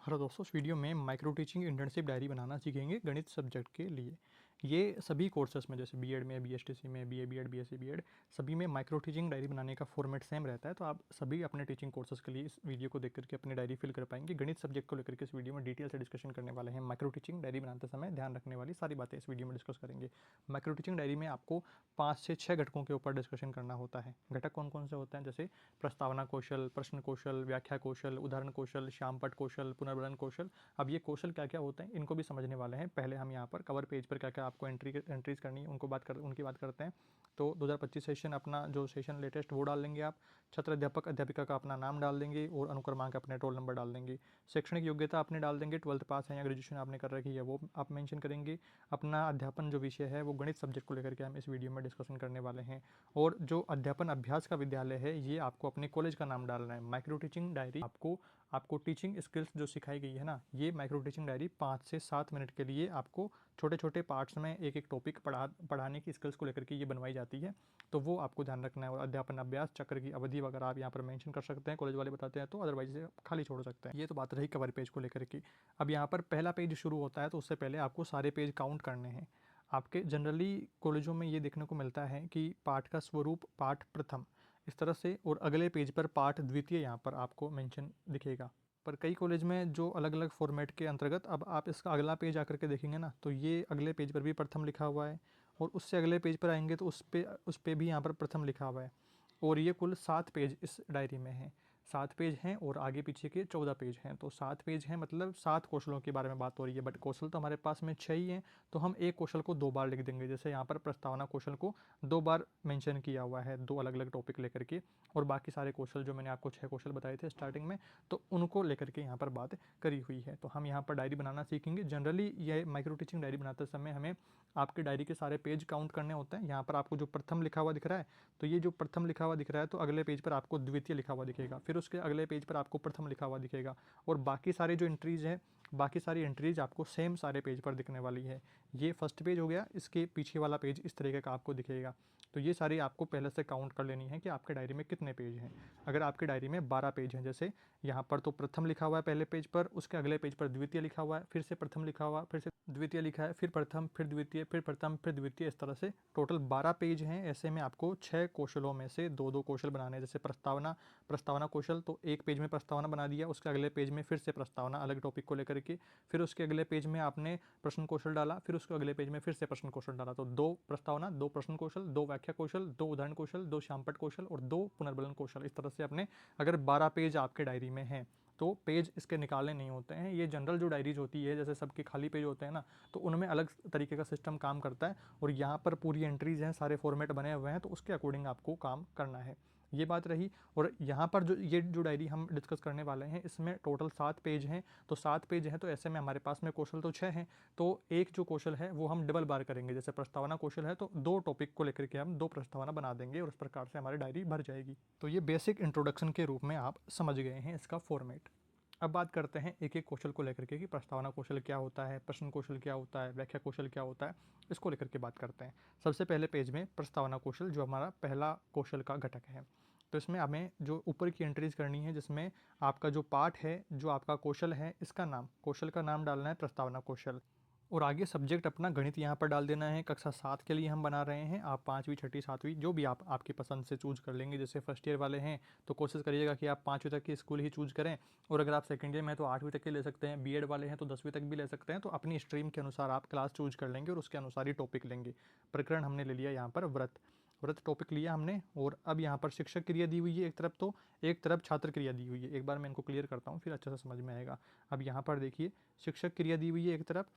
Hello दोस्तों, इस video में माइक्रो टीचिंग इंटर्नशिप डायरी बनाना सीखेंगे गणित सब्जेक्ट के लिए। ये सभी कोर्सेस में जैसे बीएड में, बीएसटीसी में, बीए बीएड, बीएससी बीएड सभी में माइक्रो टीचिंग डायरी बनाने का फॉर्मेट सेम रहता है। तो आप सभी अपने टीचिंग कोर्सेज के लिए इस वीडियो को देख करके अपनी डायरी फिल कर पाएंगे। गणित सब्जेक्ट को लेकर के इस वीडियो में डिटेल से डिस्कशन करने वाले हैं। माइक्रो टीचिंग डायरी बनाते समय ध्यान रखने वाली सारी बातें इस वीडियो में डिस्कस करेंगे। माइक्रो टीचिंग डायरी में आपको 5 से 6 घटकों के ऊपर डिस्कशन करना होता है। घटक कौन कौन से होते हैं? जैसे प्रस्तावना कौशल, प्रश्न कौशल, व्याख्या कौशल, उदाहरण कौशल, श्यामपट्ट कौशल, पुनर्वर्णन कौशल। अब ये कौशल क्या क्या होते हैं इनको भी समझने वाले हैं। पहले हम यहाँ पर कवर पेज पर क्या क्या आपको एंट्रीज करनी है उनकी बात करते हैं। तो 2025 सेशन अपना जो सेशन लेटेस्ट वो डाल देंगे आप। छात्र अध्यापक अध्यापिका का अपना नाम डाल देंगे और अनुक्रमांक अपने रोल नंबर डाल देंगे। शैक्षणिक योग्यता आपने डाल देंगे, 12th पास है या ग्रेजुएशन आपने कर रखी है वो आप मेंशन करेंगे। अपना अध्यापन जो विषय है वो गणित सब्जेक्ट को लेकर के हम इस वीडियो में डिस्कशन करने वाले हैं। और जो अध्यापन अभ्यास का विद्यालय है ये आपको अपने कॉलेज का नाम डालना है। माइक्रो टीचिंग डायरी आपको टीचिंग स्किल्स जो सिखाई गई है ना, ये माइक्रो टीचिंग डायरी 5 से 7 मिनट के लिए आपको छोटे छोटे पार्ट्स में एक एक टॉपिक पढ़ाने की स्किल्स को लेकर के ये बनवाई जाती है। तो वो आपको ध्यान रखना है। और अध्यापन अभ्यास चक्र की अवधि वगैरह आप यहाँ पर मेंशन कर सकते हैं, कॉलेज वाले बताते हैं तो, अदरवाइज खाली छोड़ सकते हैं। ये तो बात रही कवर पेज को लेकर के। अब यहाँ पर पहला पेज शुरू होता है तो उससे पहले आपको सारे पेज काउंट करने हैं। आपके जनरली कॉलेजों में ये देखने को मिलता है कि पाठ का स्वरूप पाठ प्रथम इस तरह से, और अगले पेज पर पाठ द्वितीय यहाँ पर आपको मेंशन दिखेगा। पर कई कॉलेज में जो अलग अलग फॉर्मेट के अंतर्गत, अब आप इसका अगला पेज आकर के देखेंगे ना तो ये अगले पेज पर भी प्रथम लिखा हुआ है, और उससे अगले पेज पर आएंगे तो उस पे भी यहाँ पर प्रथम लिखा हुआ है। और ये कुल 7 पेज इस डायरी में हैं। 7 पेज हैं और आगे पीछे के 14 पेज हैं। तो 7 पेज हैं मतलब 7 कौशलों के बारे में बात हो रही है। बट कौशल तो हमारे पास में 6 ही हैं, तो हम एक कौशल को 2 बार लिख देंगे। जैसे यहाँ पर प्रस्तावना कौशल को 2 बार मेंशन किया हुआ है, 2 अलग अलग टॉपिक लेकर के। और बाकी सारे कौशल जो मैंने आपको 6 कौशल बताए थे स्टार्टिंग में, तो उनको लेकर के यहाँ पर बात करी हुई है। तो हम यहाँ पर डायरी बनाना सीखेंगे। जनरली ये माइक्रो टीचिंग डायरी बनाते समय हमें आपके डायरी के सारे पेज काउंट करने होते हैं। यहाँ पर आपको जो प्रथम लिखा हुआ दिख रहा है, तो ये जो प्रथम लिखा हुआ दिख रहा है तो अगले पेज पर आपको द्वितीय लिखा हुआ दिखेगा, फिर उसके अगले पेज पर आपको प्रथम लिखा हुआ दिखेगा। और बाकी सारे जो एंट्रीज हैं, बाकी सारी एंट्रीज आपको सेम सारे पेज पर दिखने वाली है। ये फर्स्ट पेज हो गया, इसके पीछे वाला पेज इस तरीके का आपको दिखेगा। तो ये सारी आपको पहले से काउंट कर लेनी है कि आपके डायरी में कितने पेज हैं। अगर आपकी डायरी में 12 पेज हैं, जैसे यहाँ पर तो प्रथम लिखा हुआ है पहले पेज पर, उसके अगले पेज पर द्वितीय लिखा हुआ है, फिर से प्रथम लिखा हुआ है, फिर से द्वितीय लिखा है, फिर प्रथम, फिर द्वितीय, फिर प्रथम, फिर द्वितीय, इस तरह से टोटल 12 पेज हैं। ऐसे में आपको 6 कौशलों में से 2-2 कौशल बनाने हैं। जैसे प्रस्तावना कौशल, तो एक पेज में प्रस्तावना बना दिया, उसके अगले पेज में फिर से प्रस्तावना अलग टॉपिक को लेकर के, फिर उसके अगले पेज में आपने प्रश्न कौशल डाला, फिर उसके अगले पेज में फिर से प्रश्न कौशल डाला। तो 2 प्रस्तावना, 2 प्रश्न कौशल, 2 व्याख्या कौशल, 2 उदाहरण कौशल, 2 श्यामपट्ट कौशल और 2 पुनर्बलन कौशल। इस तरह से अपने अगर 12 पेज आपके डायरी में हैं तो पेज इसके निकालने नहीं होते हैं। ये जनरल जो डायरीज होती है, जैसे सबके खाली पेज होते हैं ना, तो उनमें अलग तरीके का सिस्टम काम करता है। और यहाँ पर पूरी एंट्रीज हैं, सारे फॉर्मेट बने हुए हैं, तो उसके अकॉर्डिंग आपको काम करना है। ये बात रही। और यहाँ पर जो डायरी हम डिस्कस करने वाले हैं, इसमें टोटल 7 पेज हैं। तो 7 पेज हैं तो ऐसे में हमारे पास में कौशल तो 6 हैं, तो एक जो कौशल है वो हम डबल बार करेंगे। जैसे प्रस्तावना कौशल है तो 2 टॉपिक को लेकर के हम 2 प्रस्तावना बना देंगे और उस प्रकार से हमारी डायरी भर जाएगी। तो ये बेसिक इंट्रोडक्शन के रूप में आप समझ गए हैं इसका फॉर्मेट। अब बात करते हैं एक एक कौशल को लेकर के कि प्रस्तावना कौशल क्या होता है, प्रश्न कौशल क्या होता है, व्याख्या कौशल क्या होता है, इसको लेकर के बात करते हैं। सबसे पहले पेज में प्रस्तावना कौशल जो हमारा पहला कौशल का घटक है। तो इसमें हमें जो ऊपर की एंट्रीज करनी है, जिसमें आपका जो पाठ है, जो आपका कौशल है, इसका नाम, कौशल का नाम डालना है प्रस्तावना कौशल। और आगे सब्जेक्ट अपना गणित यहाँ पर डाल देना है। कक्षा 7 के लिए हम बना रहे हैं। आप 5वीं 6ठी 7वीं जो भी आप आपकी पसंद से चूज कर लेंगे। जैसे फर्स्ट ईयर वाले हैं तो कोशिश करिएगा कि आप 5वीं तक की स्कूल ही चूज करें, और अगर आप सेकंड ईयर में हैं तो 8वीं तक के ले सकते हैं। बीएड वाले हैं तो 10वीं तक भी ले सकते हैं। तो अपनी स्ट्रीम के अनुसार आप क्लास चूज कर लेंगे और उसके अनुसार ही टॉपिक लेंगे। प्रकरण हमने ले लिया यहाँ पर व्रत टॉपिक लिया हमने। और अब यहाँ पर शिक्षक क्रिया दी हुई है एक तरफ, तो एक तरफ छात्र क्रिया दी हुई है। एक बार मैं इनको क्लियर करता हूँ फिर अच्छे से समझ में आएगा। अब यहाँ पर देखिए, शिक्षक क्रिया दी हुई है एक तरफ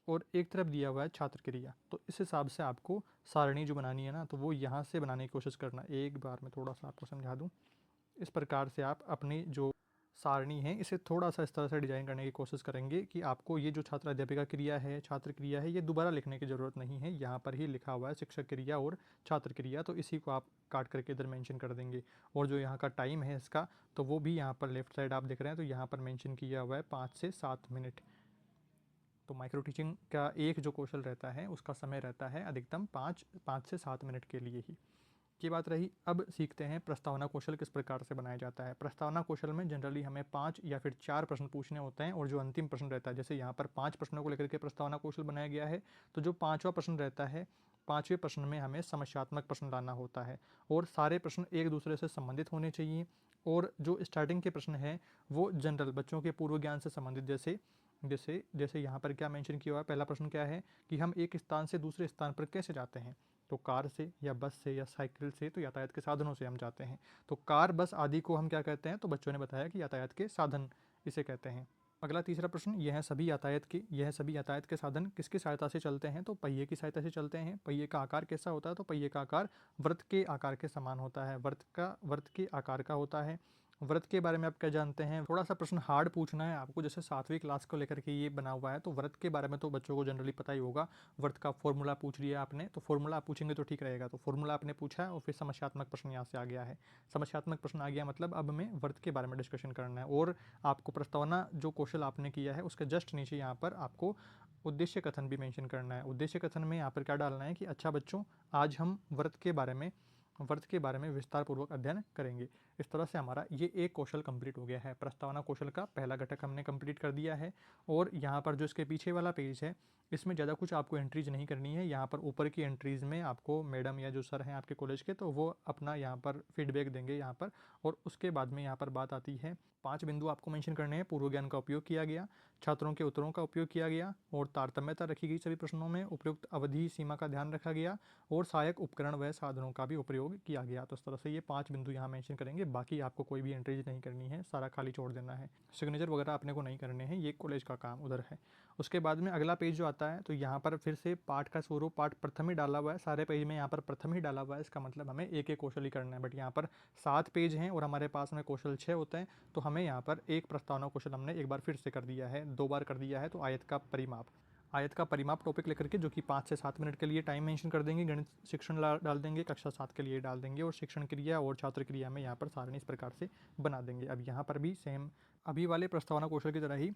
और एक तरफ दिया हुआ है छात्र क्रिया। तो इस हिसाब से आपको सारणी जो बनानी है ना, तो वो यहाँ से बनाने की कोशिश करना। एक बार मैं थोड़ा सा आपको समझा दूँ। इस प्रकार से आप अपनी जो सारणी है इसे थोड़ा सा इस तरह से डिजाइन करने की कोशिश करेंगे कि आपको ये जो छात्र अध्यापिका क्रिया है, छात्र क्रिया है, ये दोबारा लिखने की ज़रूरत नहीं है। यहाँ पर ही लिखा हुआ है शिक्षक क्रिया और छात्र क्रिया, तो इसी को आप काट करके इधर मेंशन कर देंगे। और जो यहाँ का टाइम है इसका, तो वो भी यहाँ पर लेफ्ट साइड आप देख रहे हैं, तो यहाँ पर मेंशन किया हुआ है 5 से 7 मिनट। तो माइक्रो टीचिंग का एक जो कौशल रहता है उसका समय रहता है अधिकतम 5 से 7 मिनट के लिए ही। ये बात रही। अब सीखते हैं प्रस्तावना कौशल किस प्रकार से बनाया जाता है। प्रस्तावना कौशल में जनरली हमें 5 या फिर 4 प्रश्न पूछने होते हैं और जो अंतिम प्रश्न रहता है, जैसे यहाँ पर 5 प्रश्नों को लेकर के प्रस्तावना कौशल बनाया गया है, तो जो 5वां प्रश्न रहता है, 5वें प्रश्न में हमें समस्यात्मक प्रश्न लाना होता है और सारे प्रश्न एक दूसरे से संबंधित होने चाहिए। और जो स्टार्टिंग के प्रश्न हैं वो जनरल बच्चों के पूर्व ज्ञान से संबंधित, जैसे जैसे जैसे यहाँ पर क्या मेंशन किया हुआ है, पहला प्रश्न क्या है कि हम एक स्थान से दूसरे स्थान पर कैसे जाते हैं। तो कार से या बस से या साइकिल से, तो यातायात के साधनों से हम जाते हैं। तो कार, बस आदि को हम क्या कहते हैं, तो बच्चों ने बताया कि यातायात के साधन इसे कहते हैं। अगला तीसरा प्रश्न, यह सभी यातायात के साधन किसकी सहायता से चलते हैं। तो पहिए की सहायता से चलते हैं। पहिए का आकार कैसा होता है, तो पहिए का आकार वृत्त के आकार के समान होता है, वृत्त के आकार का होता है। व्रत के बारे में आप क्या जानते हैं। थोड़ा सा प्रश्न हार्ड पूछना है आपको, जैसे 7वीं क्लास को लेकर के ये बना हुआ है, तो व्रत के बारे में तो बच्चों को जनरली पता ही होगा। व्रत का फॉर्मूला पूछ लिया आपने, तो फॉर्मूला आप पूछेंगे तो ठीक रहेगा। तो फॉर्मूला आपने पूछा है और फिर समस्यात्मक प्रश्न यहाँ से आ गया है। समस्यात्मक प्रश्न आ गया मतलब अब हमें व्रत के बारे में डिस्कशन करना है। और आपको प्रस्तावना जो कौशल आपने किया है उसके जस्ट नीचे यहाँ पर आपको उद्देश्य कथन भी मेंशन करना है। उद्देश्य कथन में यहाँ पर क्या डालना है कि अच्छा बच्चों, आज हम व्रत के बारे में विस्तार पूर्वक अध्ययन करेंगे। इस तरह से हमारा ये एक कौशल कंप्लीट हो गया है। प्रस्तावना कौशल का पहला घटक हमने कंप्लीट कर दिया है। और यहाँ पर जो इसके पीछे वाला पेज है, इसमें ज़्यादा कुछ आपको एंट्रीज नहीं करनी है। यहाँ पर ऊपर की एंट्रीज में आपको मैडम या जो सर हैं आपके कॉलेज के, तो वो अपना यहाँ पर फीडबैक देंगे यहाँ पर। और उसके बाद में यहाँ पर बात आती है, 5 बिंदु आपको मेंशन करने हैं। पूर्व ज्ञान का उपयोग किया गया, छात्रों के उत्तरों का उपयोग किया गया और तारतम्यता रखी गई सभी प्रश्नों में, उपयुक्त अवधि सीमा का ध्यान रखा गया और सहायक उपकरण व साधनों का भी उपयोग किया गया। तो इस तरह से ये 5 बिंदु यहाँ मेंशन करेंगे। बाकी आपको कोई भी एंट्रीज नहीं करनी है, सारा खाली छोड़ देना है। सिग्नेचर वगैरह अपने को नहीं करने हैं, ये कॉलेज का काम उधर है। उसके बाद में अगला पेज जो आता है, तो यहाँ पर फिर से पाठ का स्वरूप पाठ प्रथम ही डाला हुआ है। सारे पेज में यहाँ पर प्रथम ही डाला हुआ है, इसका मतलब हमें एक एक कौशल ही करना है। बट यहाँ पर 7 पेज हैं और हमारे पास में कौशल 6 होते हैं, तो हमें यहाँ पर एक प्रस्तावना कौशल हमने एक बार फिर से कर दिया है, 2 बार कर दिया है। तो आयत का परिमाप टॉपिक लेकर के, जो कि 5 से 7 मिनट के लिए टाइम मेंशन कर देंगे। गणित शिक्षण डाल देंगे, कक्षा 7 के लिए डाल देंगे और शिक्षण क्रिया और छात्र क्रिया में यहाँ पर सारणी इस प्रकार से बना देंगे। अब यहाँ पर भी सेम अभी वाले प्रस्तावना कौशल की तरह ही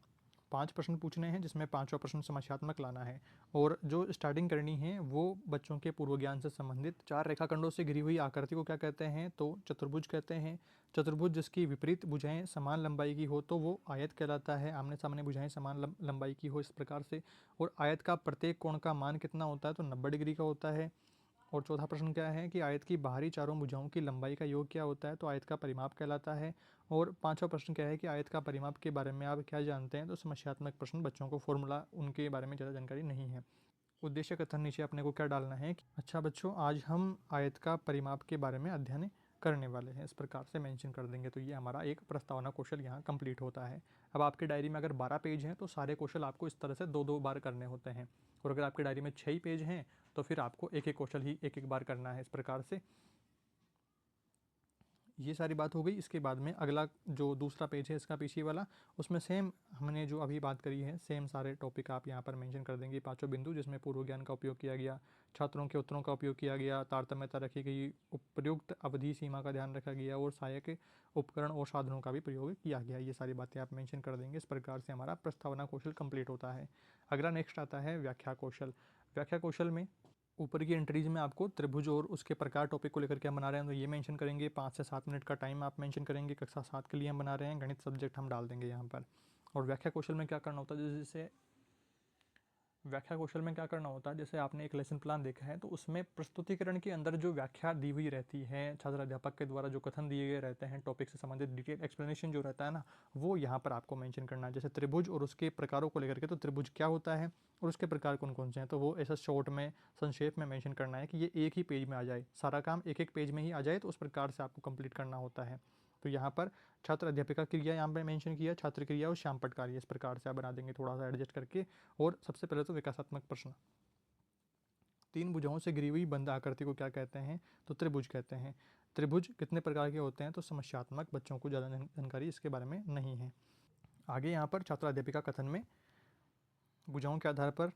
5 प्रश्न पूछने हैं, जिसमें 5वां प्रश्न समस्यात्मक लाना है। और जो स्टार्टिंग करनी है वो बच्चों के पूर्व ज्ञान से संबंधित 4 रेखाखंडों से घिरी हुई आकृति को क्या कहते हैं, तो चतुर्भुज कहते हैं। चतुर्भुज जिसकी विपरीत भुजाएं समान लंबाई की हो तो वो आयत कहलाता है। आमने सामने भुजाएं समान लंबाई की हो इस प्रकार से। और आयत का प्रत्येक कोण का मान कितना होता है, तो 90 डिग्री का होता है। और चौथा प्रश्न क्या है कि आयत की बाहरी चारों भुजाओं की लंबाई का योग क्या होता है, तो आयत का परिमाप कहलाता है। और 5वां प्रश्न क्या है कि आयत का परिमाप के बारे में आप क्या जानते हैं, तो समस्यात्मक प्रश्न, बच्चों को फॉर्मूला उनके बारे में ज़्यादा जानकारी नहीं है। उद्देश्य कथन नीचे अपने को क्या डालना है कि अच्छा बच्चों, आज हम आयत का परिमाप के बारे में अध्ययन करने वाले हैं, इस प्रकार से मेंशन कर देंगे। तो ये हमारा एक प्रस्तावना कौशल यहाँ कंप्लीट होता है। अब आपके डायरी में अगर 12 पेज हैं तो सारे कौशल आपको इस तरह से 2-2 बार करने होते हैं। और अगर आपकी डायरी में 6 ही पेज हैं तो फिर आपको एक एक कौशल ही एक एक बार करना है, इस प्रकार से। ये सारी बात हो गई। इसके बाद में अगला जो दूसरा पेज है इसका पीछे वाला, उसमें सेम हमने जो अभी बात करी है, सेम सारे टॉपिक आप यहाँ पर मेंशन कर देंगे, 5 बिंदु, जिसमें पूर्व ज्ञान का उपयोग किया गया, छात्रों के उत्तरों का उपयोग किया गया, तारतम्यता रखी गई, उपयुक्त अवधि सीमा का ध्यान रखा गया और सहायक उपकरण और साधनों का भी प्रयोग किया गया। ये सारी बातें आप मेंशन कर देंगे। इस प्रकार से हमारा प्रस्तावना कौशल कंप्लीट होता है। अगला नेक्स्ट आता है व्याख्या कौशल। व्याख्या कौशल में ऊपर की एंट्रीज में आपको त्रिभुज और उसके प्रकार टॉपिक को लेकर के हम बना रहे हैं, तो ये मेंशन करेंगे। 5 से 7 मिनट का टाइम आप मेंशन करेंगे, कक्षा 7 के लिए हम बना रहे हैं, गणित सब्जेक्ट हम डाल देंगे यहाँ पर। और व्याख्या कौशल में क्या करना होता है, जैसे व्याख्या कौशल में क्या करना होता है, जैसे आपने एक लेसन प्लान देखा है तो उसमें प्रस्तुतिकरण के अंदर जो व्याख्या दी हुई रहती है, छात्र अध्यापक के द्वारा जो कथन दिए गए रहते हैं, टॉपिक से संबंधित डिटेल एक्सप्लेनेशन जो रहता है ना, वो यहाँ पर आपको मेंशन करना है। जैसे त्रिभुज और उसके प्रकारों को लेकर के, तो त्रिभुज क्या होता है और उसके प्रकार कौन कौन से हैं, तो वो ऐसा शॉर्ट में संक्षेप में मेंशन करना है कि ये एक ही पेज में आ जाए, सारा काम एक एक पेज में ही आ जाए, तो उस प्रकार से आपको कंप्लीट करना होता है। तो यहाँ पर छात्र अध्यापिका क्रिया यहाँ पे मेंशन किया, छात्र क्रिया और श्यामपट्ट कार्य, इस प्रकार से आप बना देंगे थोड़ा सा एडजस्ट करके। और सबसे पहले तो विकासात्मक प्रश्न, 3 भुजाओं से घिरी हुई बंद आकृति को क्या कहते हैं, तो त्रिभुज कहते हैं। त्रिभुज कितने प्रकार के होते हैं, तो समस्यात्मक, बच्चों को ज़्यादा जानकारी इसके बारे में नहीं है। आगे यहाँ पर छात्र अध्यापिका कथन में भुजाओं के आधार पर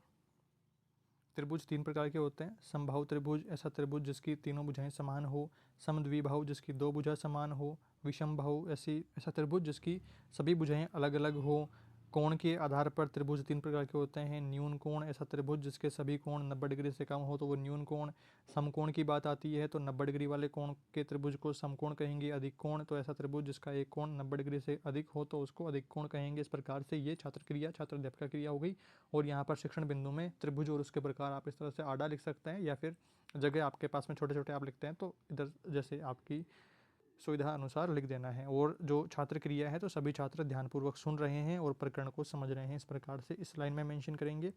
त्रिभुज 3 प्रकार के होते हैं। समबाहु त्रिभुज, ऐसा त्रिभुज जिसकी तीनों भुजाएं समान हो। समद्विबाहु, जिसकी 2 भुजा समान हो। विषम बाहु, ऐसा त्रिभुज जिसकी सभी भुजाएं अलग अलग हो। कोण के आधार पर त्रिभुज 3 प्रकार के होते हैं। न्यून कोण, ऐसा त्रिभुज जिसके सभी कोण 90 डिग्री से कम हो तो वो न्यून कोण। समकोण की बात आती है तो 90 डिग्री वाले कोण के त्रिभुज को समकोण कहेंगे। अधिक कोण, तो ऐसा त्रिभुज जिसका एक कोण 90 डिग्री से अधिक हो तो उसको अधिक कोण कहेंगे। इस प्रकार से ये छात्र क्रिया, छात्र अध्यापक क्रिया हो गई। और यहाँ पर शिक्षण बिंदु में त्रिभुज और उसके प्रकार आप इस तरह से आड़ा लिख सकते हैं, या फिर जगह आपके पास में छोटे छोटे आप लिखते हैं तो इधर जैसे आपकी सुविधा अनुसार लिख देना है। और जो छात्र क्रिया है तो सभी छात्र ध्यानपूर्वक सुन रहे हैं और प्रकरण को समझ रहे हैं, इस प्रकार से इस लाइन में मेंशन करेंगे।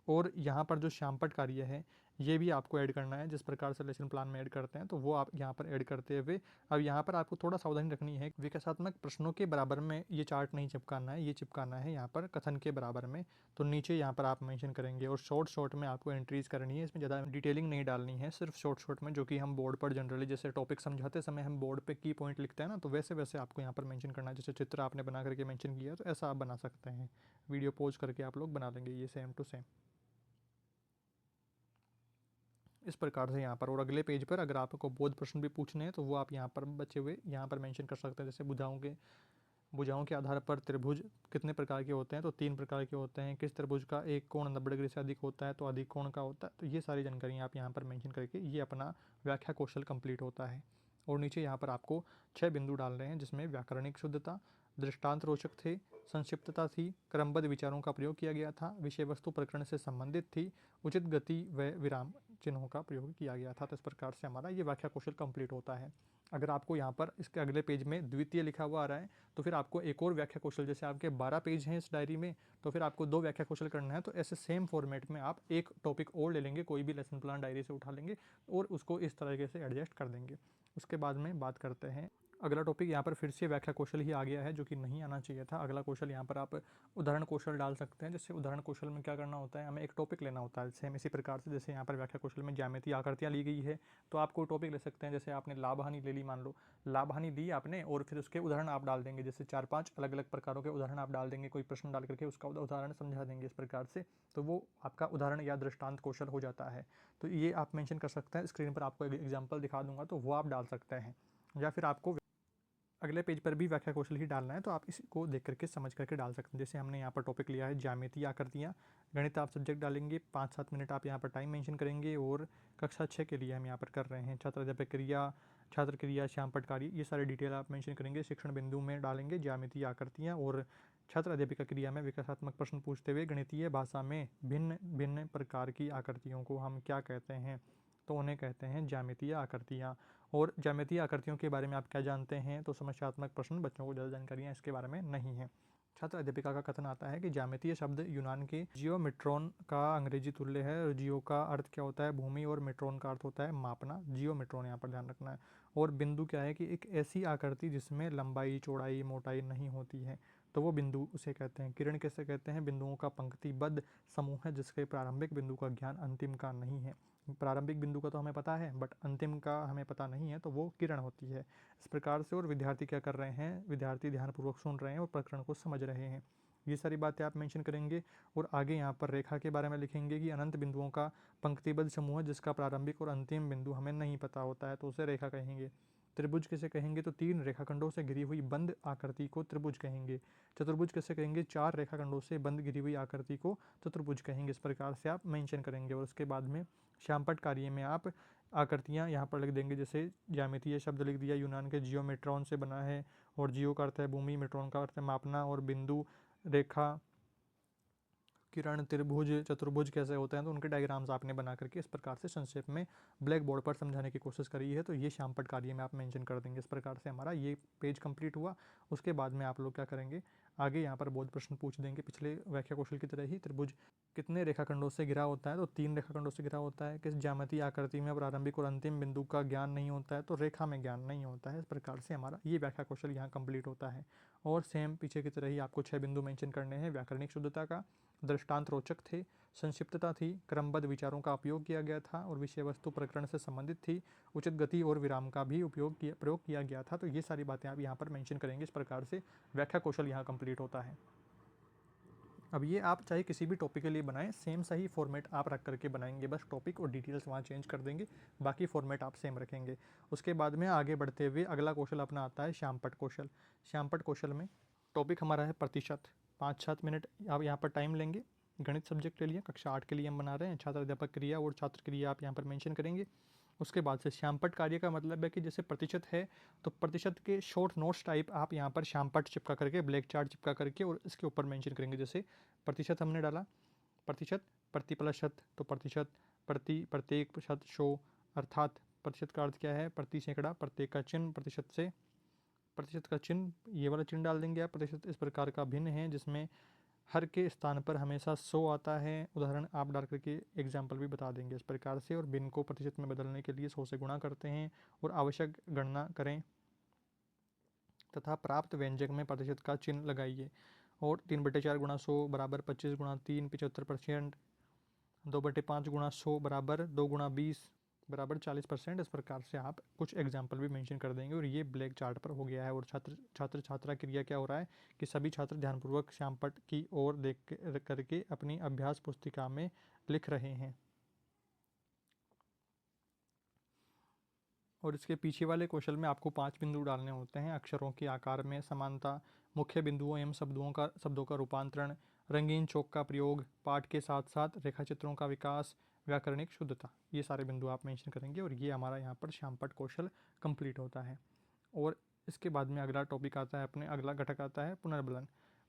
और यहाँ पर जो श्यामपट्ट कार्य है ये भी आपको ऐड करना है, जिस प्रकार से लेसन प्लान में ऐड करते हैं तो वो आप यहाँ पर ऐड करते हुए अब यहाँ पर आपको थोड़ा सावधानी रखनी है। विकासात्मक प्रश्नों के बराबर में ये चार्ट नहीं चिपकाना है, ये चिपकाना है यहाँ पर कथन के बराबर में। तो नीचे यहाँ पर आप मेंशन करेंगे और शॉर्ट में आपको एंट्रीज करनी है, इसमें ज़्यादा डिटेलिंग नहीं डालनी है, सिर्फ शॉर्ट में जो कि हम बोर्ड पर जनरली जैसे टॉपिक समझाते समय हम बोर्ड पे की पॉइंट लिखते हैं ना, तो वैसे वैसे आपको यहाँ पर मेंशन करना है। जैसे चित्र आपने बना करके मेंशन किया तो ऐसा आप बना सकते हैं, वीडियो पॉज करके आप लोग बना लेंगे ये सेम टू सेम इस प्रकार से यहाँ पर। और अगले पेज पर अगर आपको बोध प्रश्न भी पूछने हैं तो वो आप यहाँ पर बचे हुए यहाँ पर मेंशन कर सकते हैं। जैसे भुजाओं के आधार पर त्रिभुज कितने प्रकार के होते हैं, तो 3 प्रकार के होते हैं। किस त्रिभुज का एक कोण 90 डिग्री से अधिक होता है, तो अधिक कोण का होता है। तो ये सारी जानकारी आप यहाँ पर मेंशन करके ये अपना व्याख्या कौशल कंप्लीट होता है। और नीचे यहाँ पर आपको 6 बिंदु डालने हैं, जिसमें व्याकरणिक शुद्धता, दृष्टांत रोचक थे, संक्षिप्तता थी, क्रमबद्ध विचारों का प्रयोग किया गया था, विषय वस्तु प्रकरण से संबंधित थी, उचित गति व विराम चिन्हों का प्रयोग किया गया था। तो इस प्रकार से हमारा ये व्याख्या कौशल कंप्लीट होता है। अगर आपको यहाँ पर इसके अगले पेज में द्वितीय लिखा हुआ आ रहा है तो फिर आपको एक और व्याख्या कौशल, जैसे आपके 12 पेज हैं इस डायरी में तो फिर आपको 2 व्याख्या कौशल करना है। तो ऐसे सेम फॉर्मेट में आप एक टॉपिक और ले लेंगे, कोई भी लेसन प्लान डायरी से उठा लेंगे और उसको इस तरीके से एडजस्ट कर देंगे। उसके बाद में बात करते हैं अगला टॉपिक। यहाँ पर फिर से व्याख्या कौशल ही आ गया है, जो कि नहीं आना चाहिए था। अगला कौशल यहाँ पर आप उदाहरण कौशल डाल सकते हैं। जैसे उदाहरण कौशल में क्या करना होता है, हमें एक टॉपिक लेना होता है सेम इसी प्रकार से जैसे यहाँ पर व्याख्या कौशल में ज्यामितीय आकृतियाँ ली गई है, तो आप कोई टॉपिक ले सकते हैं। जैसे आपने लाभ हानि ले ली, मान लो लाभ हानि दी आपने, और फिर उसके उदाहरण आप डाल देंगे। जैसे 4-5 अलग अलग प्रकारों के उदाहरण आप डाल देंगे, कोई प्रश्न डाल करके उसका उदाहरण समझा देंगे इस प्रकार से, तो वो आपका उदाहरण या दृष्टांत कौशल हो जाता है। तो ये आप मेंशन कर सकते हैं। स्क्रीन पर आपको एक एग्जांपल दिखा दूंगा तो वो आप डाल सकते हैं, या फिर आपको अगले पेज पर भी व्याख्या कौशल ही डालना है तो आप इसको देख करके समझ करके डाल सकते हैं। जैसे हमने यहाँ पर टॉपिक लिया है ज्यामितीय आकृतियाँ, गणित आप सब्जेक्ट डालेंगे, 5-7 मिनट आप यहाँ पर टाइम मेंशन करेंगे। और कक्षा 6 के लिए हम यहाँ पर कर रहे हैं छात्र अध्यापक क्रिया, छात्र क्रिया, श्यामपट्ट कार्य, ये सारे डिटेल आप मेंशन करेंगे। शिक्षण बिंदु में डालेंगे ज्यामितीय आकृतियाँ, और छात्र अध्यापिका क्रिया में विकासात्मक प्रश्न पूछते हुए गणितीय भाषा में भिन्न भिन्न प्रकार की आकृतियों को हम क्या कहते हैं, तो उन्हें कहते हैं ज्यामितीय आकृतियाँ। और ज्यामितीय आकृतियों के बारे में आप क्या जानते हैं, तो समस्यात्मक प्रश्न, बच्चों को ज़्यादा जानकारियाँ इसके बारे में नहीं है। छात्र अध्यापिका का कथन आता है कि ज्यामितीय शब्द यूनान के जियोमेट्रॉन का अंग्रेजी तुल्य है। और जियो का अर्थ क्या होता है, भूमि, और मेट्रॉन का अर्थ होता है मापना, जियोमेट्रॉन यहाँ पर ध्यान रखना है। और बिंदु क्या है कि एक ऐसी आकृति जिसमें लंबाई, चौड़ाई, मोटाई नहीं होती है, तो वो बिंदु उसे कहते हैं। किरण कैसे कहते हैं, बिंदुओं का पंक्तिबद्ध समूह है जिसके प्रारंभिक बिंदु का ज्ञान अंतिम का नहीं है। प्रारंभिक बिंदु का तो हमें पता है बट अंतिम का हमें पता नहीं है, तो वो किरण होती है इस प्रकार से। और विद्यार्थी क्या कर रहे हैं, विद्यार्थी ध्यानपूर्वक सुन रहे हैं और प्रकरण को समझ रहे हैं, ये सारी बातें आप मेंशन करेंगे। और आगे यहाँ पर रेखा के बारे में लिखेंगे कि अनंत बिंदुओं का पंक्तिबद्ध समूह है जिसका प्रारंभिक और अंतिम बिंदु हमें नहीं पता होता है, तो उसे रेखा कहेंगे। त्रिभुज किसे कहेंगे, तो 3 रेखाखंडों से घिरी हुई बंद आकृति को त्रिभुज कहेंगे। चतुर्भुज किसे कहेंगे, 4 रेखाखंडों से बंद घिरी हुई आकृति को चतुर्भुज कहेंगे। इस प्रकार से आप मेंशन करेंगे। और उसके बाद में श्यामपट्ट कार्य में आप आकृतियाँ यहाँ पर लिख देंगे। जैसे ज्यामितीय शब्द लिख दिया, यूनान के जियोमेट्रॉन से बना है, और जियो का अर्थ है भूमि, मेट्रॉन का अर्थ है मापना, और बिंदु, रेखा, किरण, त्रिभुज, चतुर्भुज कैसे होते हैं, तो उनके डायग्राम्स आपने बना करके इस प्रकार से संक्षेप में ब्लैक बोर्ड पर समझाने की कोशिश करी है। तो ये श्यामपट्ट कार्य में आप मेंशन कर देंगे। इस प्रकार से हमारा ये पेज कंप्लीट हुआ। उसके बाद में आप लोग क्या करेंगे, आगे यहाँ पर बोध प्रश्न पूछ देंगे पिछले व्याख्या कौशल की तरह ही। त्रिभुज कितने रेखाखंडों से घिरा होता है, तो 3 रेखाखंडों से घिरा होता है। किस ज्यामितीय आकृति में प्रारंभिक और अंतिम बिंदु का ज्ञान नहीं होता है, तो रेखा में ज्ञान नहीं होता है। इस प्रकार से हमारा ये व्याख्या कौशल यहाँ कंप्लीट होता है। और सेम पीछे की तरह ही आपको 6 बिंदु मेंशन करने हैं। व्याकरणिक शुद्धता का, दृष्टांत रोचक थे, संक्षिप्तता थी, क्रमबद्ध विचारों का उपयोग किया गया था, और विषय वस्तु प्रकरण से संबंधित थी, उचित गति और विराम का भी प्रयोग किया गया था। तो ये सारी बातें आप यहाँ पर मेंशन करेंगे। इस प्रकार से व्याख्या कौशल यहाँ कंप्लीट होता है। अब ये आप चाहे किसी भी टॉपिक के लिए बनाएं, सेम सही फॉर्मेट आप रख करके बनाएंगे, बस टॉपिक और डिटेल्स वहाँ चेंज कर देंगे, बाकी फॉर्मेट आप सेम रखेंगे। उसके बाद में आगे बढ़ते हुए अगला कौशल अपना आता है श्यामपट्ट कौशल। श्यामपट्ट कौशल में टॉपिक हमारा है प्रतिशत। 5-7 मिनट आप यहाँ पर टाइम लेंगे। गणित सब्जेक्ट ले लिया, कक्षा 8 के लिए हम बना रहे हैं। छात्र अध्यापक क्रिया और छात्र क्रिया आप यहाँ पर मेंशन करेंगे। उसके बाद से श्यामपट्ट कार्य का मतलब है कि जैसे प्रतिशत है तो प्रतिशत के शॉर्ट नोट्स टाइप आप यहाँ पर श्यामपट्ट चिपका करके, ब्लैक चार्ट चिपका करके और इसके ऊपर मेंशन करेंगे। जैसे प्रतिशत हमने डाला, प्रतिशत प्रति प्लस शत, तो प्रतिशत प्रति, प्रत्येक, शत, शो, अर्थात प्रतिशत का अर्थ क्या है, प्रति सैकड़ा, प्रत्येक का चिन्ह प्रतिशत से, प्रतिशत का चिन्ह ये वाला चिन्ह डाल देंगे आप। प्रतिशत इस प्रकार का भिन्न है जिसमें हर के स्थान पर हमेशा 100 आता है। उदाहरण आप डाल करके एग्जाम्पल भी बता देंगे इस प्रकार से। और भिन्न को प्रतिशत में बदलने के लिए 100 से गुणा करते हैं और आवश्यक गणना करें तथा प्राप्त व्यंजक में प्रतिशत का चिन्ह लगाइए। और 3/4 गुणा 100 बराबर 25 गुणा 3 75%, 2/5 गुणा 100 बराबर 2 गुणा 20 बराबर 40%। इस प्रकार से आप कुछ एग्जाम्पल भी मेंशन कर देंगे और ये ब्लैक चार्ट पर हो गया है। और छात्रा क्रिया क्या हो रहा है कि सभी छात्र ध्यानपूर्वक श्यामपट्ट की ओर देख करके अपनी अभ्यास पुस्तिका में लिख रहे हैं। और इसके पीछे वाले क्वेश्चन में आपको 5 बिंदु डालने होते हैं। अक्षरों के आकार में समानता, मुख्य बिंदुओं एवं शब्दों का रूपांतरण, रंगीन चौक का प्रयोग, पाठ के साथ साथ रेखाचित्रों का विकास, व्याकरणिक शुद्धता, ये सारे बिंदु आप मेंशन करेंगे। और ये हमारा यहाँ पर श्यामपट्ट कौशल कंप्लीट होता है। और इसके बाद में अगला टॉपिक आता है, अपने अगला घटक आता है पुनर्बलन।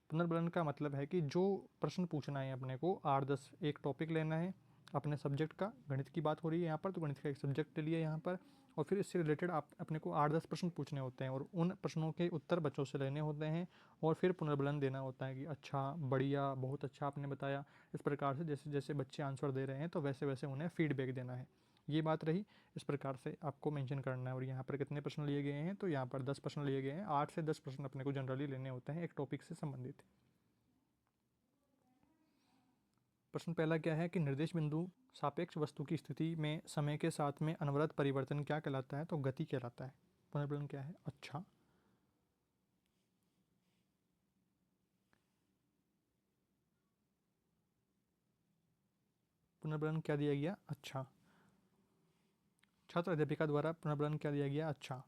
पुनर्बलन का मतलब है कि जो प्रश्न पूछना है अपने को 8-10 एक टॉपिक लेना है अपने सब्जेक्ट का। गणित की बात हो रही है यहाँ पर, तो गणित का एक सब्जेक्ट ले लिया यहाँ पर और फिर इससे रिलेटेड आप अपने को 8-10 प्रश्न पूछने होते हैं और उन प्रश्नों के उत्तर बच्चों से लेने होते हैं और फिर पुनर्बलन देना होता है कि अच्छा, बढ़िया, बहुत अच्छा आपने बताया। इस प्रकार से जैसे जैसे बच्चे आंसर दे रहे हैं तो वैसे वैसे उन्हें फीडबैक देना है। ये बात रही, इस प्रकार से आपको मेंशन करना है। और यहाँ पर कितने प्रश्न लिए गए हैं, तो यहाँ पर 10 प्रश्न लिए गए हैं। 8 से 10 प्रश्न अपने को जनरली लेने होते हैं एक टॉपिक से संबंधित। प्रश्न पहला क्या है कि निर्देश बिंदु सापेक्ष वस्तु की स्थिति में समय के साथ में अनवरत परिवर्तन क्या कहलाता है, तो गति कहलाता है। पुनर्बलन क्या है, अच्छा। पुनर्बलन क्या दिया गया, अच्छा। छात्र अध्यापिका द्वारा पुनर्बलन क्या दिया गया, अच्छा।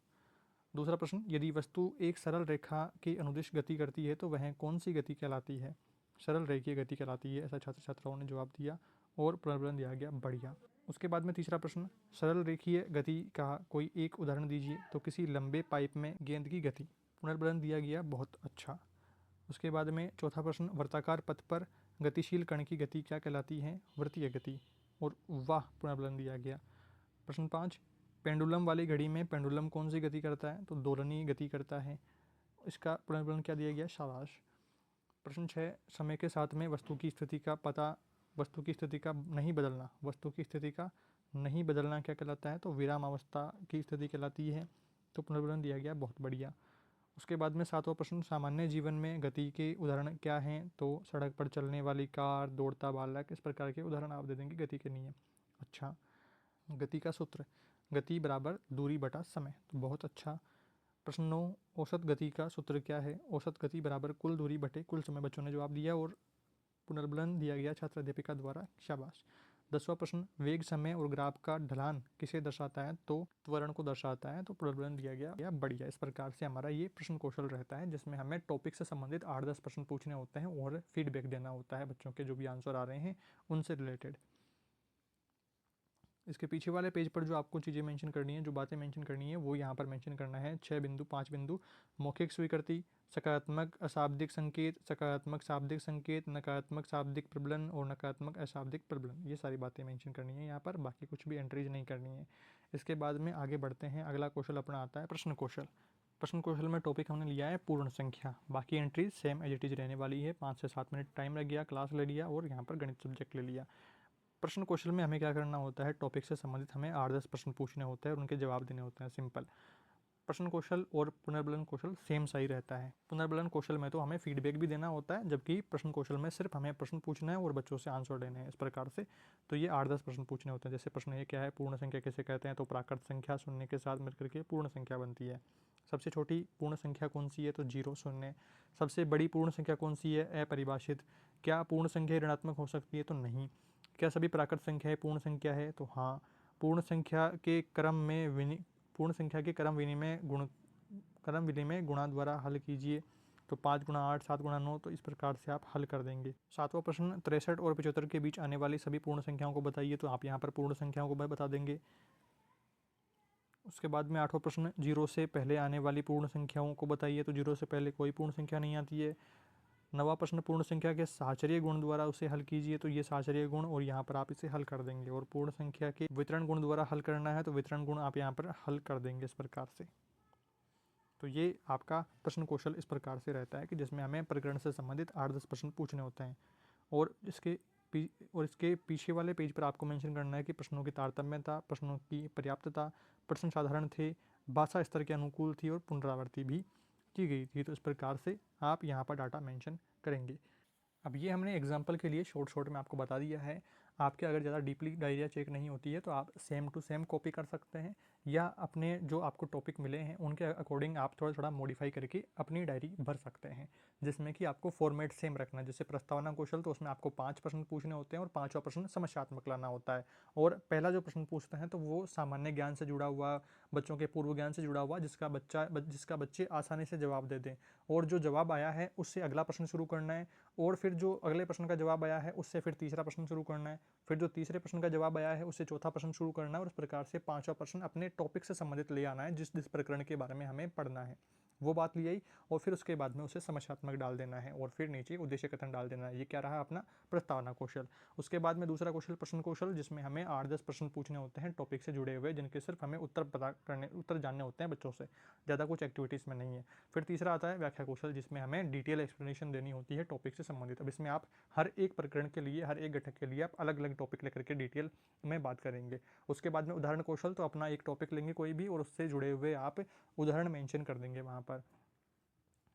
दूसरा प्रश्न, यदि वस्तु एक सरल रेखा की अनुदिश गति करती है तो वह कौन सी गति कहलाती है, सरल रेखीय गति कहलाती है, ऐसा छात्र छात्राओं ने जवाब दिया और पुनर्बलन दिया गया, बढ़िया। उसके बाद में तीसरा प्रश्न, सरल रेखीय गति का कोई एक उदाहरण दीजिए, तो किसी लंबे पाइप में गेंद की गति। पुनर्बलन दिया गया, बहुत अच्छा। उसके बाद में चौथा प्रश्न, वर्ताकार पथ पर गतिशील कण की गति क्या कहलाती है, वृत्तीय गति, और वाह पुनर्बलन दिया गया। प्रश्न 5, पेंडुलम वाली घड़ी में पेंडुलम कौन सी गति करता है, तो दोलनी गति करता है। इसका पुनर्बलन क्या दिया गया, शाबाश। प्रश्न 6, समय के साथ में वस्तु की स्थिति का नहीं बदलना, वस्तु की स्थिति का नहीं बदलना क्या कहलाता है, तो विराम अवस्था की स्थिति कहलाती है। तो पुनर्बलन दिया गया, बहुत बढ़िया। उसके बाद में सातवां प्रश्न, सामान्य जीवन में गति के उदाहरण क्या हैं, तो सड़क पर चलने वाली कार, दौड़ता बालक, इस प्रकार के उदाहरण आप दे देंगे गति के नियम, अच्छा। गति का सूत्र, गति बराबर दूरी बटा समय, तो बहुत अच्छा। प्रश्न 9, औसत गति का सूत्र क्या है, औसत गति बराबर कुल दूरी बटे कुल समय, बच्चों ने जवाब दिया और पुनर्बलन दिया गया छात्र अध्यापिका द्वारा, शाबाश। 10वां प्रश्न, वेग, समय और ग्राफ का ढलान किसे दर्शाता है, तो त्वरण को दर्शाता है, तो पुनर्बलन दिया गया, बढ़िया। इस प्रकार से हमारा ये प्रश्न कौशल रहता है जिसमें हमें टॉपिक से संबंधित 8-10 प्रश्न पूछने होते हैं और फीडबैक देना होता है बच्चों के जो भी आंसर आ रहे हैं उनसे रिलेटेड। इसके पीछे वाले पेज पर जो आपको चीज़ें मेंशन करनी है, जो बातें मेंशन करनी है, वो यहाँ पर मेंशन करना है 6 बिंदु, 5 बिंदु। मौखिक स्वीकृति, सकारात्मक अशाब्दिक संकेत, सकारात्मक शाब्दिक संकेत, नकारात्मक शाब्दिक प्रबलन और नकारात्मक अशाब्दिक प्रबलन, ये सारी बातें मेंशन करनी है यहाँ पर, बाकी कुछ भी एंट्रीज नहीं करनी है। इसके बाद में आगे बढ़ते हैं, अगला कौशल अपना आता है प्रश्न कौशल। प्रश्न कौशल में टॉपिक हमने लिया है पूर्ण संख्या, बाकी entries same as it is रहने वाली है। 5 से 7 मिनट टाइम लग गया, क्लास ले लिया और यहाँ पर गणित सब्जेक्ट ले लिया। प्रश्न कौशल में हमें क्या करना होता है, टॉपिक से संबंधित हमें 8-10 प्रश्न पूछने होते हैं और उनके जवाब देने होते हैं, सिंपल। प्रश्न कौशल और पुनर्बलन कौशल सेम सा ही रहता है। पुनर्बलन कौशल में तो हमें फीडबैक भी देना होता है, जबकि प्रश्न कौशल में सिर्फ हमें प्रश्न पूछना है और बच्चों से आंसर लेने हैं, इस प्रकार से। तो ये 8-10 प्रश्न पूछने होते हैं। जैसे प्रश्न ये क्या है, पूर्ण संख्या किसे कहते हैं, तो प्राकृत संख्या शून्य के साथ मिलकर के पूर्ण संख्या बनती है। सबसे छोटी पूर्ण संख्या कौन सी है, तो 0, 0। सबसे बड़ी पूर्ण संख्या कौन सी है, अपरिभाषित। क्या पूर्ण संख्या ऋणात्मक हो सकती है, तो नहीं। क्या सभी प्राकृत संख्याएं पूर्ण संख्या है, तो हाँ। पूर्ण संख्या के क्रम विनिमय गुणा द्वारा हल कीजिए। तो 5 गुणा 8, 7 गुणा 9, तो इस प्रकार से आप हल कर देंगे। 7वां प्रश्न 63 और 75 के बीच आने वाली सभी पूर्ण संख्याओं को बताइए, तो आप यहाँ पर पूर्ण संख्याओं को बता देंगे। उसके बाद में 8वां प्रश्न 0 से पहले आने वाली पूर्ण संख्याओं को बताइए, तो 0 से पहले कोई पूर्ण संख्या नहीं आती है। 9वां प्रश्न पूर्ण संख्या के साहचर्य गुण द्वारा उसे हल कीजिए, तो ये साहचर्य गुण और यहाँ पर आप इसे हल कर देंगे। और पूर्ण संख्या के वितरण गुण द्वारा हल करना है, तो वितरण गुण आप यहाँ पर हल कर देंगे इस प्रकार से। तो ये आपका प्रश्न कौशल इस प्रकार से रहता है कि जिसमें हमें प्रकरण से संबंधित 8-10 प्रश्न पूछने होते हैं। और इसके पीछे वाले पेज पर आपको मेंशन करना है कि प्रश्नों की तारतम्यता, प्रश्नों की पर्याप्तता, प्रश्न साधारण थे, भाषा स्तर के अनुकूल थी और पुनरावृत्ति भी की गई थी। तो इस प्रकार से आप यहाँ पर डाटा मेंशन करेंगे। अब ये हमने एग्जाम्पल के लिए शॉर्ट में आपको बता दिया है। आपके अगर ज़्यादा डीपली डायरिया चेक नहीं होती है तो आप सेम टू सेम कॉपी कर सकते हैं, या अपने जो आपको टॉपिक मिले हैं उनके अकॉर्डिंग आप थोड़ा थोड़ा मॉडिफाई करके अपनी डायरी भर सकते हैं, जिसमें कि आपको फॉर्मेट सेम रखना है। जैसे प्रस्तावना कौशल, तो उसमें आपको 5 प्रश्न पूछने होते हैं और 5वां प्रश्न समस्यात्मक लाना होता है। और पहला जो प्रश्न पूछते हैं तो वो सामान्य ज्ञान से जुड़ा हुआ, बच्चों के पूर्व ज्ञान से जुड़ा हुआ, जिसका बच्चे आसानी से जवाब दे दें। और जो जवाब आया है उससे अगला प्रश्न शुरू करना है, और फिर जो अगले प्रश्न का जवाब आया है उससे फिर तीसरा प्रश्न शुरू करना है, फिर जो तीसरे प्रश्न का जवाब आया है उससे चौथा प्रश्न शुरू करना है, और इस प्रकार से 5वां प्रश्न अपने टॉपिक से संबंधित ले आना है, जिस प्रकरण के बारे में हमें पढ़ना है वो बात ले आई। और फिर उसके बाद में उसे समस्यात्मक डाल देना है और फिर नीचे उद्देश्य कथन डाल देना है। ये क्या रहा अपना प्रस्तावना कौशल। उसके बाद में दूसरा कौशल प्रश्न कौशल, जिसमें हमें 8-10 प्रश्न पूछने होते हैं टॉपिक से जुड़े हुए, जिनके सिर्फ हमें उत्तर जानने होते हैं बच्चों से, ज़्यादा कुछ एक्टिविटीज़ में नहीं है। फिर तीसरा आता है व्याख्या कौशल, जिसमें हमें डिटेल एक्सप्लेनेशन देनी होती है टॉपिक से संबंधित। अब इसमें आप हर एक प्रकरण के लिए, हर एक घटक के लिए आप अलग अलग टॉपिक लेकर के डिटेल में बात करेंगे। उसके बाद में उदाहरण कौशल, तो अपना एक टॉपिक लेंगे कोई भी और उससे जुड़े हुए आप उदाहरण मेंशन कर देंगे वहाँ पर।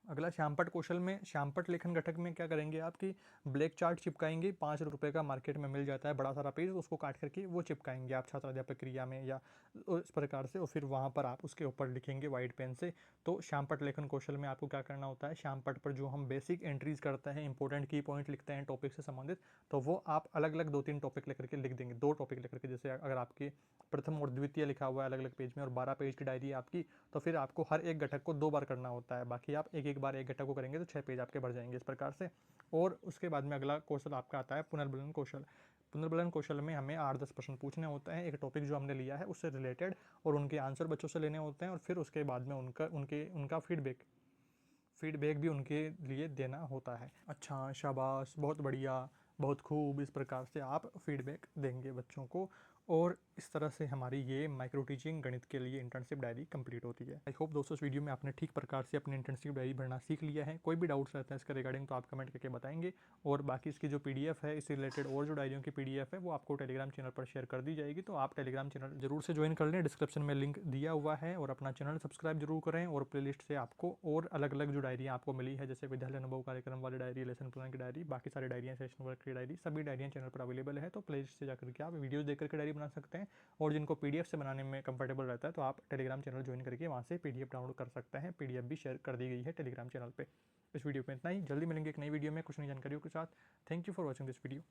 अगला श्यामपट कौशल में, श्यामपट लेखन घटक में क्या करेंगे आपकी ब्लैक चार्ट चिपकाएंगे। 5 रुपये का मार्केट में मिल जाता है बड़ा सारा पेज, उसको काट करके वो चिपकाएंगे आप छात्र अध्यापक क्रिया में या इस प्रकार से, और फिर वहाँ पर आप उसके ऊपर लिखेंगे वाइट पेन से। तो श्यामपट लेखन कौशल में आपको क्या करना होता है, श्यामपट पर जो हम बेसिक एंट्रीज करते हैं, इंपॉर्टेंट की पॉइंट लिखते हैं टॉपिक से संबंधित, तो वो आप अलग अलग 2-3 टॉपिक लेकर के लिख देंगे, 2 टॉपिक लेकर के। जैसे अगर आपके प्रथम और द्वितीय लिखा हुआ है अलग अलग पेज में और 12 पेज की डायरी है आपकी, तो फिर आपको हर एक घटक को 2 बार करना होता है। बाकी आप एक बार एक घटक को करेंगे तो 6 पेज आपके भर जाएंगे इस प्रकार से। और उसके बाद में अगला कौशल आपका आता है पुनर्बलन कौशल। पुनर्बलन कौशल में हमें 8-10 प्रश्न पूछने होते हैं एक टॉपिक जो हमने लिया है उससे रिलेटेड, और उनके आंसर बच्चों से लेने होते हैं, और फिर उसके बाद में उनका फीडबैक भी उनके लिए देना होता है। अच्छा, शाबाश, बहुत बढ़िया, बहुत खूब, इस प्रकार से आप फीडबैक देंगे बच्चों को। और इस तरह से हमारी ये माइक्रो टीचिंग गणित के लिए इंटर्नशिप डायरी कंप्लीट होती है। आई होप दोस्तों इस वीडियो में आपने ठीक प्रकार से अपनी इंटर्नशिप डायरी भरना सीख लिया है। कोई भी डाउट्स रहता है इसके रिगार्डिंग तो आप कमेंट करके बताएंगे, और बाकी इसकी जो पीडीएफ है इससे रिलेटेड और जो डायरियों की पीडीएफ है वो आपको टेलीग्राम चैनल पर शेयर कर दी जाएगी। तो आप टेलीग्राम चैनल जरूर से ज्वाइन कर लें, डिस्क्रिप्शन में लिंक दिया हुआ है, और अपना चैनल सब्सक्राइब जरूर करें। और प्लेलिस्ट से आपको और अलग अलग जो डायरियाँ आपको मिली है, जैसे विद्यालय अनुभव कार्यक्रम वाली डायरी, लेसन प्लान की डायरी, बाकी सारी डायरियाँ, सेशन वर्क की डायरी, सभी डायरियाँ चैनल पर अवेलेबल है। तो प्लेलिस्ट से जाकर के आप वीडियो देख करके डायरी बना सकते हैं, और जिनको पीडीएफ से बनाने में कंफर्टेबल रहता है तो आप टेलीग्राम चैनल ज्वाइन करके वहाँ से पीडीएफ डाउनलोड कर सकते हैं। पीडीएफ भी शेयर कर दी गई है टेलीग्राम चैनल पे। इस वीडियो में इतना ही, जल्दी मिलेंगे एक नई वीडियो में कुछ नई जानकारियों के साथ। Thank you for watching this video.